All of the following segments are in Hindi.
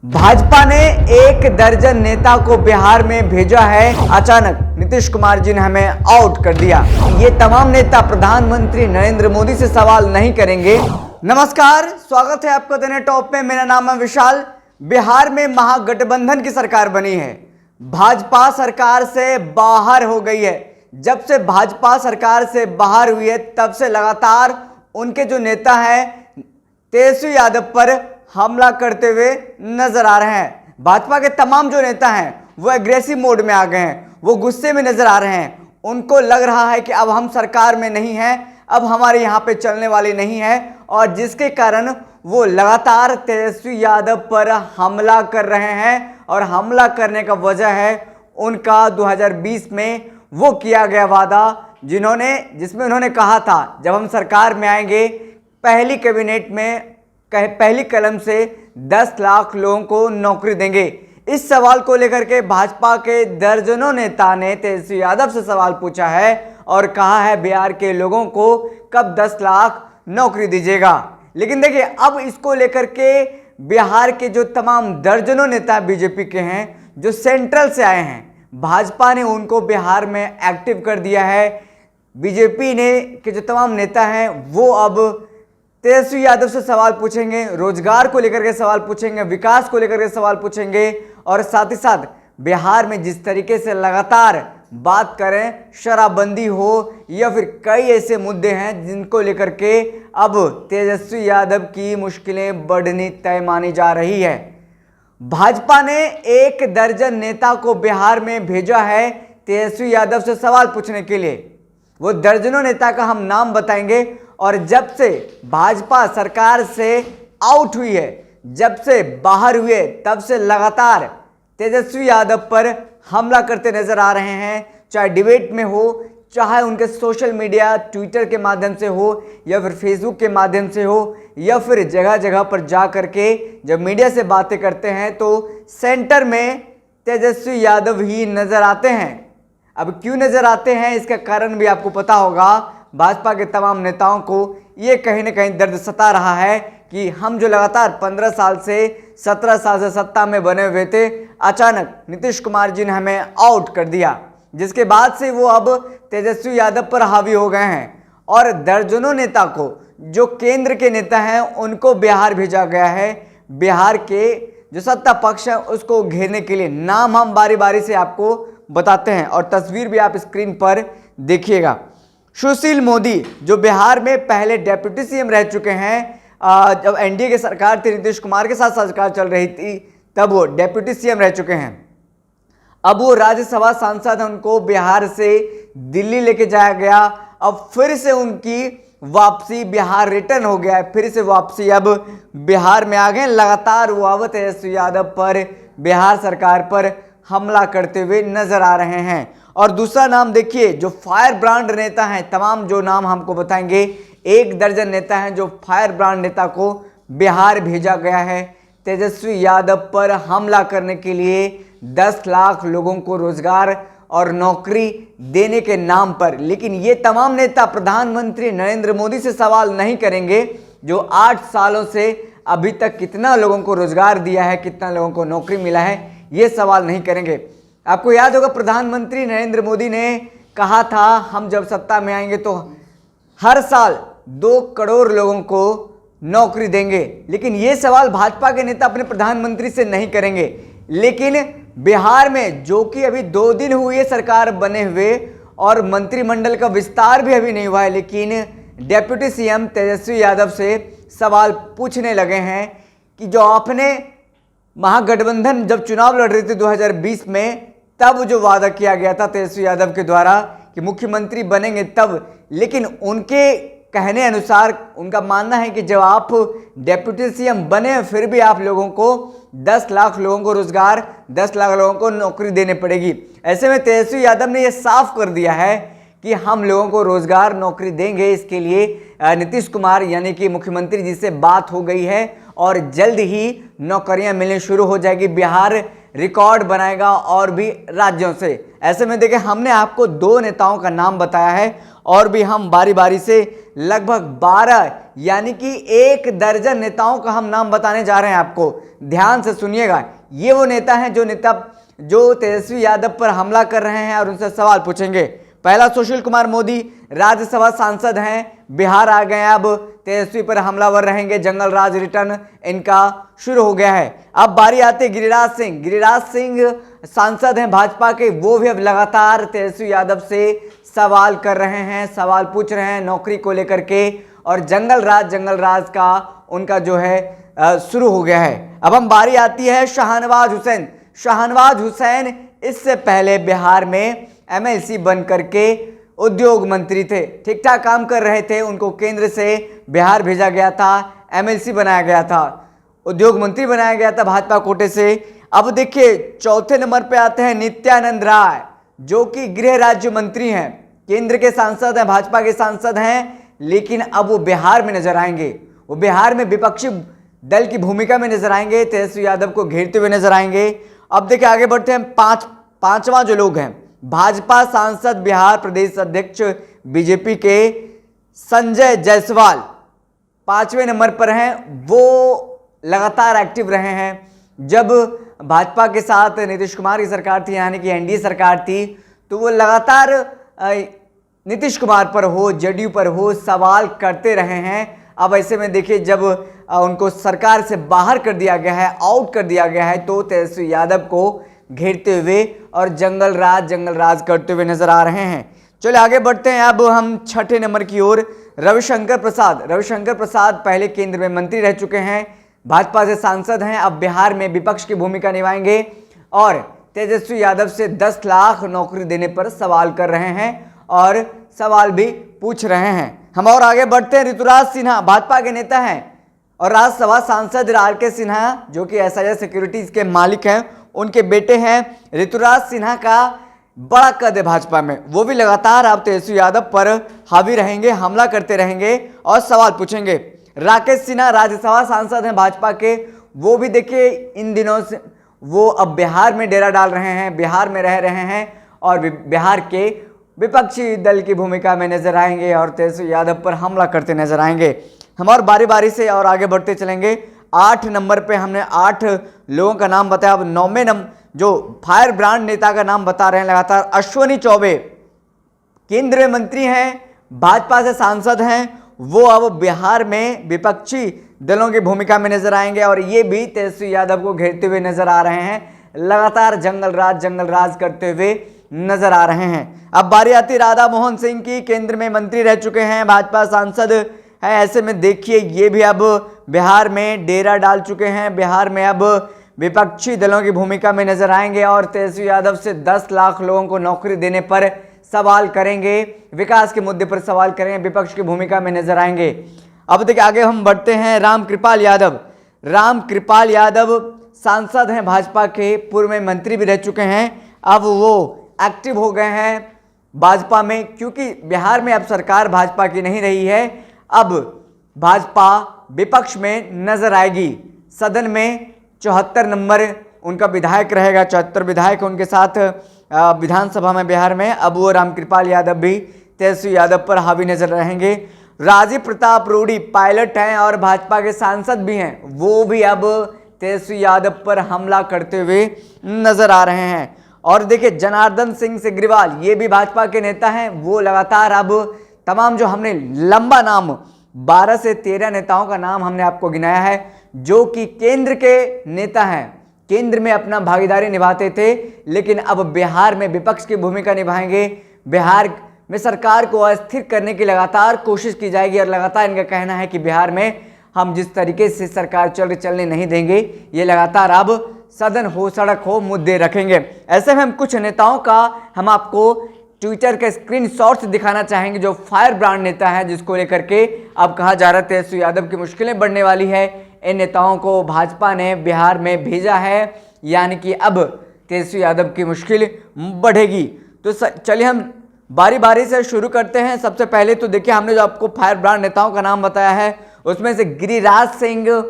भाजपा ने एक दर्जन नेता को बिहार में भेजा है। अचानक नीतीश कुमार जी ने हमें आउट कर दिया। ये तमाम नेता प्रधानमंत्री नरेंद्र मोदी से सवाल नहीं करेंगे। नमस्कार, स्वागत है आपका दिन टॉप में। मेरा नाम है विशाल। बिहार में महागठबंधन की सरकार बनी है। भाजपा सरकार से बाहर हो गई है। जब से भाजपा सरकार से बाहर हुई है तब से लगातार उनके जो नेता हैं तेजस्वी यादव पर हमला करते हुए नजर आ रहे हैं। भाजपा के तमाम जो नेता हैं वो एग्रेसिव मोड में आ गए हैं, वो गुस्से में नजर आ रहे हैं। उनको लग रहा है कि अब हम सरकार में नहीं हैं, अब हमारे यहाँ पे चलने वाली नहीं है, और जिसके कारण वो लगातार तेजस्वी यादव पर हमला कर रहे हैं। और हमला करने का वजह है उनका 2020 में वो किया गया वादा जिसमें उन्होंने कहा था जब हम सरकार में आएंगे पहली कैबिनेट में पहली कलम से 10 लाख लोगों को नौकरी देंगे। इस सवाल को लेकर के भाजपा के दर्जनों नेता ने तेजस्वी यादव से सवाल पूछा है और कहा है बिहार के लोगों को कब 10 लाख नौकरी दीजिएगा। लेकिन देखिए, अब इसको लेकर के बिहार के जो तमाम दर्जनों नेता बीजेपी के हैं जो सेंट्रल से आए हैं, भाजपा ने उनको बिहार में एक्टिव कर दिया है। बीजेपी ने के जो तमाम नेता हैं वो अब तेजस्वी यादव से सवाल पूछेंगे, रोजगार को लेकर के सवाल पूछेंगे, विकास को लेकर के सवाल पूछेंगे, और साथ ही साथ बिहार में जिस तरीके से लगातार बात करें शराबबंदी हो या फिर कई ऐसे मुद्दे हैं जिनको लेकर के अब तेजस्वी यादव की मुश्किलें बढ़नी तय मानी जा रही है। भाजपा ने एक दर्जन नेता को बिहार में भेजा है तेजस्वी यादव से सवाल पूछने के लिए। वो दर्जनों नेता का हम नाम बताएंगे। और जब से भाजपा सरकार से आउट हुई है, जब से बाहर हुए, तब से लगातार तेजस्वी यादव पर हमला करते नजर आ रहे हैं। चाहे डिबेट में हो, चाहे उनके सोशल मीडिया ट्विटर के माध्यम से हो या फिर फेसबुक के माध्यम से हो, या फिर जगह जगह पर जा करके जब मीडिया से बातें करते हैं तो सेंटर में तेजस्वी यादव ही नजर आते हैं। अब क्यों नजर आते हैं इसका कारण भी आपको पता होगा। भाजपा के तमाम नेताओं को ये कहीं ना कहीं दर्द सता रहा है कि हम जो लगातार 15 साल से 17 साल से सत्ता में बने हुए थे, अचानक नीतीश कुमार जी ने हमें आउट कर दिया, जिसके बाद से वो अब तेजस्वी यादव पर हावी हो गए हैं। और दर्जनों नेता को जो केंद्र के नेता हैं उनको बिहार भेजा गया है। बिहार के जो सत्ता पक्ष है उसको घेरने के लिए नाम हम बारी बारी से आपको बताते हैं, और तस्वीर भी आप स्क्रीन पर देखिएगा। सुशील मोदी जो बिहार में पहले डेप्यूटी सीएम रह चुके हैं, जब एनडीए की सरकार थी, नीतीश कुमार के साथ सरकार चल रही थी, तब वो डेप्यूटी सीएम रह चुके हैं। अब वो राज्यसभा सांसद हैं, उनको बिहार से दिल्ली लेके जाया गया। अब फिर से उनकी वापसी बिहार रिटर्न हो गया है, फिर से वापसी अब बिहार में आ गए। लगातार वो अब तेजस्वी यादव पर, बिहार सरकार पर हमला करते हुए नजर आ रहे हैं। और दूसरा नाम देखिए, जो फायर ब्रांड नेता हैं, तमाम जो नाम हमको बताएंगे, एक दर्जन नेता हैं जो फायर ब्रांड नेता को बिहार भेजा गया है तेजस्वी यादव पर हमला करने के लिए, 10 लाख लोगों को रोजगार और नौकरी देने के नाम पर। लेकिन ये तमाम नेता प्रधानमंत्री नरेंद्र मोदी से सवाल नहीं करेंगे जो 8 सालों से अभी तक कितना लोगों को रोजगार दिया है, कितना लोगों को नौकरी मिला है, ये सवाल नहीं करेंगे। आपको याद होगा प्रधानमंत्री नरेंद्र मोदी ने कहा था हम जब सत्ता में आएंगे तो हर साल 2 करोड़ लोगों को नौकरी देंगे। लेकिन ये सवाल भाजपा के नेता अपने प्रधानमंत्री से नहीं करेंगे। लेकिन बिहार में जो कि अभी 2 दिन हुई है सरकार बने हुए और मंत्रिमंडल का विस्तार भी अभी नहीं हुआ है, लेकिन डेप्यूटी सीएम तेजस्वी यादव से सवाल पूछने लगे हैं कि जो आपने महागठबंधन जब चुनाव लड़ रही थी 2020 में, तब जो वादा किया गया था तेजस्वी यादव के द्वारा कि मुख्यमंत्री बनेंगे तब, लेकिन उनके कहने अनुसार उनका मानना है कि जब आप डेप्यूटी सीएम बने फिर भी आप लोगों को 10 लाख लोगों को रोजगार, 10 लाख लोगों को नौकरी देने पड़ेगी। ऐसे में तेजस्वी यादव ने यह साफ कर दिया है कि हम लोगों को रोजगार नौकरी देंगे। इसके लिए नीतीश कुमार यानी कि मुख्यमंत्री जी से बात हो गई है और जल्द ही नौकरियां मिलनी शुरू हो जाएगी। बिहार रिकॉर्ड बनाएगा और भी राज्यों से। ऐसे में देखिए हमने आपको 2 नेताओं का नाम बताया है और भी हम बारी बारी से लगभग 12 यानी कि 1 दर्जन नेताओं का हम नाम बताने जा रहे हैं आपको। ध्यान से सुनिएगा, ये वो नेता हैं जो तेजस्वी यादव पर हमला कर रहे हैं और उनसे सवाल पूछेंगे। पहला सुशील कुमार मोदी राज्यसभा सांसद हैं, बिहार आ गए, अब तेजस्वी पर हमलावर रहेंगे, जंगल राज रिटर्न इनका शुरू हो गया है। अब बारी आती है गिरिराज सिंह सांसद हैं भाजपा के, वो भी अब लगातार तेजस्वी यादव से सवाल कर रहे हैं, सवाल पूछ रहे हैं नौकरी को लेकर के, और जंगल राज का उनका जो है शुरू हो गया है। अब हम बारी आती है शाहनवाज हुसैन इससे पहले बिहार में एमएलसी बन करके उद्योग मंत्री थे, ठीक ठाक काम कर रहे थे, उनको केंद्र से बिहार भेजा गया था, एमएलसी बनाया गया था, उद्योग मंत्री बनाया गया था भाजपा कोटे से। अब देखिए चौथे नंबर पे आते हैं नित्यानंद राय, जो कि गृह राज्य मंत्री हैं, केंद्र के सांसद हैं, भाजपा के सांसद हैं, लेकिन अब वो बिहार में नजर आएंगे, वो बिहार में विपक्षी दल की भूमिका में नजर आएंगे, तेजस्वी यादव को घेरते हुए नजर आएंगे। अब देखिए आगे बढ़ते हैं, पांचवा जो लोग हैं, भाजपा सांसद बिहार प्रदेश अध्यक्ष बीजेपी के संजय जायसवाल 5वें नंबर पर हैं। वो लगातार एक्टिव रहे हैं। जब भाजपा के साथ नीतीश कुमार की सरकार थी, यानी कि एनडीए सरकार थी, तो वो लगातार नीतीश कुमार पर हो, जेडीयू पर हो, सवाल करते रहे हैं। अब ऐसे में देखिए जब उनको सरकार से बाहर कर दिया गया है, आउट कर दिया गया है, तो तेजस्वी यादव को घेरते हुए और जंगल राज करते हुए नजर आ रहे हैं। चलिए आगे बढ़ते हैं, अब हम 6ठे नंबर की ओर। रविशंकर प्रसाद पहले केंद्र में मंत्री रह चुके हैं, भाजपा से सांसद हैं, अब बिहार में विपक्ष की भूमिका निभाएंगे और तेजस्वी यादव से 10 लाख नौकरी देने पर सवाल कर रहे हैं और सवाल भी पूछ रहे हैं। हम और आगे बढ़ते हैं, ऋतुराज सिन्हा भाजपा के नेता हैं और राज्यसभा सांसद आर.के. सिन्हा, जो कि एसआईएस सिक्योरिटीज के मालिक हैं, उनके बेटे हैं। ऋतुराज सिन्हा का बड़ा कद है भाजपा में, वो भी लगातार अब तेजस्वी यादव पर हावी रहेंगे, हमला करते रहेंगे और सवाल पूछेंगे। राकेश सिन्हा राज्यसभा सांसद हैं भाजपा के, वो भी देखिए इन दिनों से वो अब बिहार में डेरा डाल रहे हैं, बिहार में रह रहे हैं और बिहार के विपक्षी दल की भूमिका में नजर आएंगे और तेजस्वी यादव पर हमला करते नजर आएंगे। हम और बारी बारी से और आगे बढ़ते चलेंगे। 8 नंबर पे हमने 8 लोगों का नाम बताया। अब 9वें नंबर जो फायर ब्रांड नेता का नाम बता रहे हैं लगातार, अश्विनी चौबे, केंद्रीय मंत्री हैं, भाजपा से सांसद हैं, वो अब बिहार में विपक्षी दलों की भूमिका में नजर आएंगे और ये भी तेजस्वी यादव को घेरते हुए नजर आ रहे हैं, लगातार जंगल राज करते हुए नजर आ रहे हैं। अब बारी आती राधा मोहन सिंह की, केंद्र में मंत्री रह चुके हैं, भाजपा सांसद है। ऐसे में देखिए ये भी अब बिहार में डेरा डाल चुके हैं, बिहार में अब विपक्षी दलों की भूमिका में नजर आएंगे और तेजस्वी यादव से 10 लाख लोगों को नौकरी देने पर सवाल करेंगे, विकास के मुद्दे पर सवाल करेंगे, विपक्ष की भूमिका में नजर आएंगे। अब देखिए आगे हम बढ़ते हैं, रामकृपाल यादव सांसद हैं भाजपा के, पूर्व में मंत्री भी रह चुके हैं, अब वो एक्टिव हो गए हैं भाजपा में, क्योंकि बिहार में अब सरकार भाजपा की नहीं रही है, अब भाजपा विपक्ष में नजर आएगी। सदन में 74 नंबर उनका विधायक रहेगा, 74 विधायक उनके साथ विधानसभा में बिहार में। अब वो रामकृपाल यादव भी तेजस्वी यादव पर हावी नजर रहेंगे। राजीव प्रताप रूडी पायलट हैं और भाजपा के सांसद भी हैं, वो भी अब तेजस्वी यादव पर हमला करते हुए नजर आ रहे हैं। और देखिए जनार्दन सिंह सिग्रीवाल, ये भी भाजपा के नेता हैं, वो लगातार अब तमाम जो हमने लंबा नाम 12 से 13 नेताओं का नाम हमने आपको गिनाया है, जो कि केंद्र के नेता हैं, केंद्र में अपना भागीदारी निभाते थे, लेकिन अब बिहार में विपक्ष की भूमिका निभाएंगे, बिहार में सरकार को अस्थिर करने की लगातार कोशिश की जाएगी और लगातार इनका कहना है कि बिहार में हम जिस तरीके से सरकार चलने नहीं देंगे, ये लगातार अब सदन हो, सड़क हो, मुद्दे रखेंगे। ऐसे में हम कुछ नेताओं का हम आपको ट्विटर के स्क्रीनशॉट्स दिखाना चाहेंगे, जो फायर ब्रांड नेता है, जिसको लेकर के अब कहा जा रहा है तेजस्वी यादव की मुश्किलें बढ़ने वाली है। इन नेताओं को भाजपा ने बिहार में भेजा है, यानी कि अब तेजस्वी यादव की मुश्किल बढ़ेगी। तो चलिए हम बारी बारी से शुरू करते हैं। सबसे पहले तो देखिए हमने जो आपको फायर ब्रांड नेताओं का नाम बताया है, उसमें से गिरिराज सिंह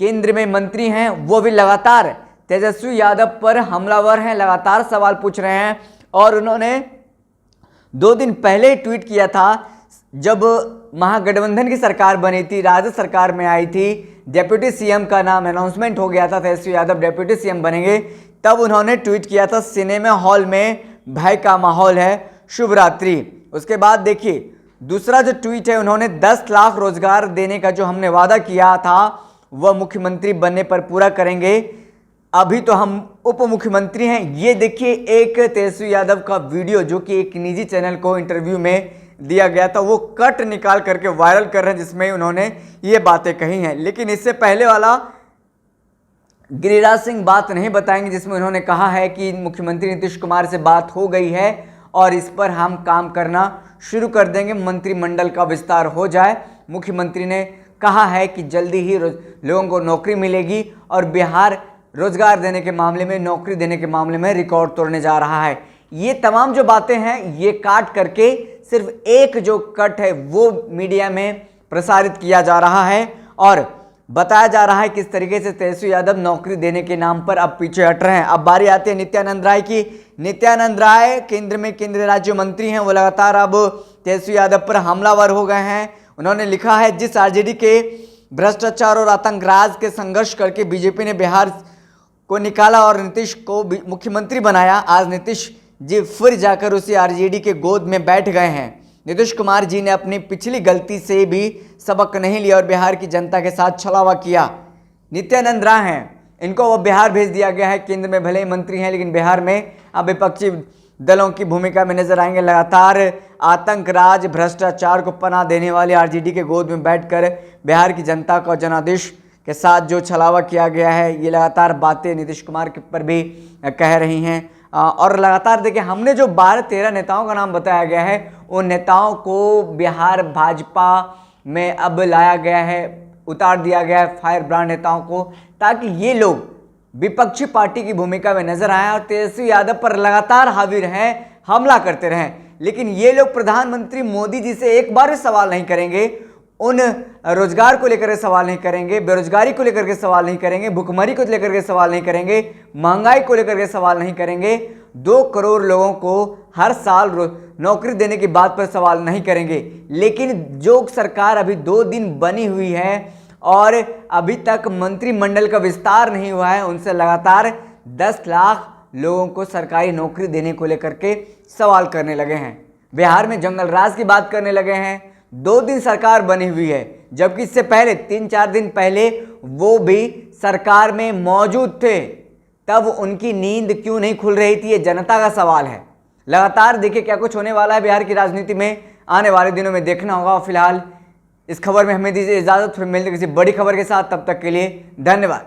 केंद्र में मंत्री हैं, वो भी लगातार तेजस्वी यादव पर हमलावर हैं, लगातार सवाल पूछ रहे हैं और उन्होंने 2 दिन पहले ट्वीट किया था, जब महागठबंधन की सरकार बनी थी, राजद सरकार में आई थी, डिप्टी सीएम का नाम अनाउंसमेंट हो गया था, तेजस्वी यादव डिप्टी सीएम बनेंगे, तब उन्होंने ट्वीट किया था, सिनेमा हॉल में भय का माहौल है, शुभ रात्रि। उसके बाद देखिए दूसरा जो ट्वीट है, उन्होंने 10 लाख रोजगार देने का जो हमने वादा किया था वह मुख्यमंत्री बनने पर पूरा करेंगे, अभी तो हम उप मुख्यमंत्री हैं। ये देखिए एक तेजस्वी यादव का वीडियो जो कि एक निजी चैनल को इंटरव्यू में दिया गया था, वो कट निकाल करके वायरल कर रहे हैं जिसमें उन्होंने ये बातें कही हैं। लेकिन इससे पहले वाला गिरिराज सिंह बात नहीं बताएंगे जिसमें उन्होंने कहा है कि मुख्यमंत्री नीतीश कुमार से बात हो गई है और इस पर हम काम करना शुरू कर देंगे, मंत्रिमंडल का विस्तार हो जाए। मुख्यमंत्री ने कहा है कि जल्दी ही लोगों को नौकरी मिलेगी और बिहार रोजगार देने के मामले में, नौकरी देने के मामले में रिकॉर्ड तोड़ने जा रहा है। ये तमाम जो बातें हैं ये काट करके सिर्फ एक जो कट है वो मीडिया में प्रसारित किया जा रहा है और बताया जा रहा है किस तरीके से तेजस्वी यादव नौकरी देने के नाम पर अब पीछे हट रहे हैं। अब बारी आती है नित्यानंद राय की। नित्यानंद राय केंद्र में केंद्रीय राज्य मंत्री हैं, वो लगातार अब तेजस्वी यादव पर हमलावर हो गए हैं। उन्होंने लिखा है, जिस आरजेडी के भ्रष्टाचार और आतंकराज के संघर्ष करके बीजेपी ने बिहार को निकाला और नीतीश को मुख्यमंत्री बनाया, आज नीतीश जी फिर जाकर उसी आरजेडी के गोद में बैठ गए हैं। नीतीश कुमार जी ने अपनी पिछली गलती से भी सबक नहीं लिया और बिहार की जनता के साथ छलावा किया। नित्यानंद राय हैं, इनको वो बिहार भेज दिया गया है। केंद्र में भले ही मंत्री हैं लेकिन बिहार में अब विपक्षी दलों की भूमिका में नजर आएंगे। लगातार आतंक राज भ्रष्टाचार को पनाह देने वाले आरजेडी के गोद में बैठकर बिहार की जनता को जनादेश के साथ जो छलावा किया गया है, ये लगातार बातें नीतीश कुमार के पर भी कह रही हैं। और लगातार देखिए हमने जो 12-13 नेताओं का नाम बताया गया है, उन नेताओं को बिहार भाजपा में अब लाया गया है, उतार दिया गया है फायर ब्रांड नेताओं को, ताकि ये लोग विपक्षी पार्टी की भूमिका में नजर आए और तेजस्वी यादव पर लगातार हावी रहें, हमला करते रहें। लेकिन ये लोग प्रधानमंत्री मोदी जी से एक बार भी सवाल नहीं करेंगे, उन रोजगार को लेकर के सवाल नहीं करेंगे, बेरोजगारी को लेकर के सवाल नहीं करेंगे, भुखमरी को लेकर के सवाल नहीं करेंगे, महंगाई को लेकर के सवाल नहीं करेंगे, 2 करोड़ लोगों को हर साल नौकरी देने की बात पर सवाल नहीं करेंगे। लेकिन जो सरकार अभी 2 दिन बनी हुई है और अभी तक मंत्रिमंडल का विस्तार नहीं हुआ है, उनसे लगातार 10 लाख लोगों को सरकारी नौकरी देने को लेकर के सवाल करने लगे हैं। बिहार में जंगल राज की बात करने लगे हैं। 2 दिन सरकार बनी हुई है, जबकि इससे पहले 3-4 दिन पहले वो भी सरकार में मौजूद थे, तब उनकी नींद क्यों नहीं खुल रही थी, ये जनता का सवाल है। लगातार देखिए क्या कुछ होने वाला है बिहार की राजनीति में, आने वाले दिनों में देखना होगा। फिलहाल इस खबर में हमें दीजिए इजाजत, फिर मिलते किसी बड़ी खबर के साथ, तब तक के लिए धन्यवाद।